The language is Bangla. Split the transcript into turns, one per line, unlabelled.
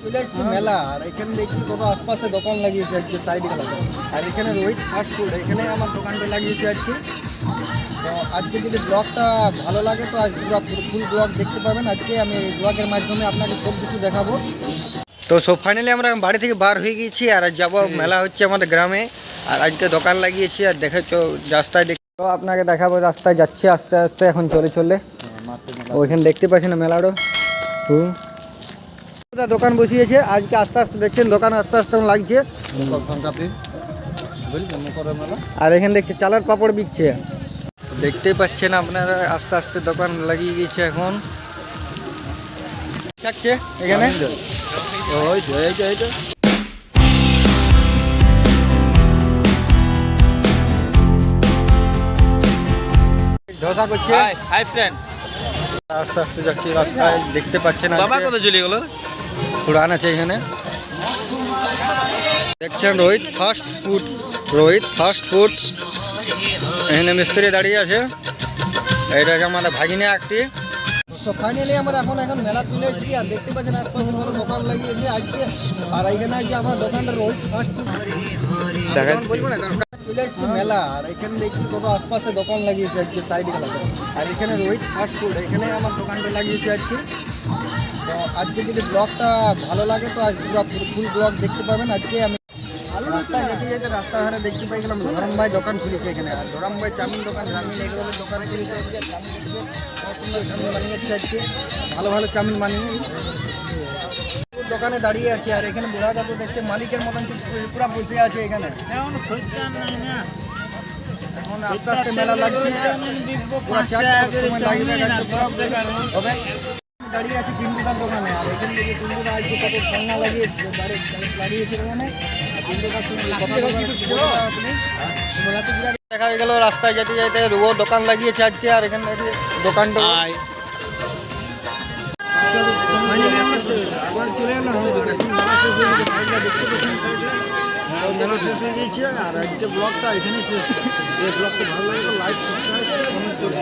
চলে এসেছি মেলা, আর এখানে দেখছি কত আশপাশে দোকান লাগিয়েছে আজকে সাইড গেলাতে। আর এখানে রোহিত ফাস্ট ফুড, এখানে আমার দোকানটা লাগিয়েছে আজকে। তো আজকে যদি ব্লগটা ভালো লাগে তো আজ ফুল ব্লগ দেখতে পাবেন। আজকে আমি এই ব্লগের মাধ্যমে আপনাকে সব কিছু দেখাবো। তো সব ফাইনালি আমরা বাড়ি থেকে বার হয়ে গিয়েছি, আর যাব মেলা হচ্ছে আমাদের গ্রামে। আর আজকে দোকান লাগিয়েছি, আর দেখেছো রাস্তায় তো আপনাকে দেখাবো। রাস্তায় যাচ্ছি আস্তে আস্তে এখন চলে ওইখানে দেখতে পাচ্ছেন মেলাটা। দোকান বসিয়েছে আজকে, আস্তে আস্তে দেখছেন দোকান আস্তে আস্তে লাগছে। আর এখানে দেখছি চালের পাপড় বিকছে, দেখতেই পাচ্ছেন আপনারা। আস্তে আস্তে দোকান লাগিয়ে গেছে এখন এখানে। ধোসা করছে আস্তে আস্তে যাচ্ছি রাস্তায়, দেখতে পাচ্ছেন।
কত চলে গেল
উড়ান আছে এখানে, দেখছেন রোহিত ফাস্ট ফুড। এখানে মিস্ত্রি দাঁড়িয়ে আছে, এইটাকে আমাদের ভাগিনে একটি। তো ফাইনালি আমরা এখন মেলা তুলে এসেছি, আর দেখতে পাচ্ছেন আশপাশে বড় দোকান লাগিয়েছে আজকে। আর এইখানে আছে আমার দোকানটা রোহিত ফাস্ট ফুড বলবো না, চলে এসেছি মেলা। আর এখানে দেখছি কত আশপাশে দোকান লাগিয়েছে আজকে সাইড গেলাতে। আর এখানে রোহিত ফাস্ট ফুড, এখানে আমার দোকানটা লাগিয়েছে আজকে। তো আজকে যদি ব্লগটা ভালো লাগে তো আজ ফুল ব্লগ দেখতে পাবেন। আজকে আমি রাস্তায় যেতে যেতে রাস্তার ধারে দেখতে পাই গেলাম ধরম ভাই দোকান খুলেছে এখানে। আর ধরম ভাই চাউমিন দোকান, গ্রামীণ এগুলোর দোকানে খুলেছে আজকে। চাউমিন বানিয়েছে আজকে, ভালো ভালো চাউমিন বানিয়ে দোকানে দাঁড়িয়ে আছে। আর এখানে বুড়া দাদু দেখছে মালিকের মতন পুরো বসে আছে এখানে। এখন আস্তে আস্তে মেলা লাগছে, পুরো 4টার সময় লাগবে হবে। দাঁড়িয়ে আছে পিন্টুদার দোকানে, আর এখানে দেখি পিন্টুদা আজকে কত খেলনা লাগিয়েছে লাগিয়েছে এখানে। দেখা হয়ে গেল রাস্তায় যেতে যেতে ও দোকান লাগিয়েছে আজকে। আর এখানে দোকানটা আবার চলে এলাম। আর এখন মেলা শেষ হয়ে গেছে, দেখতে পাচ্ছেন মেলা শেষ হয়ে গেছে। আর আজকে ব্লগটা এখানে শেষ। এই ব্লগটা ভালো লাগে লাইক সাবস্ক্রাইব কমেন্ট করুন।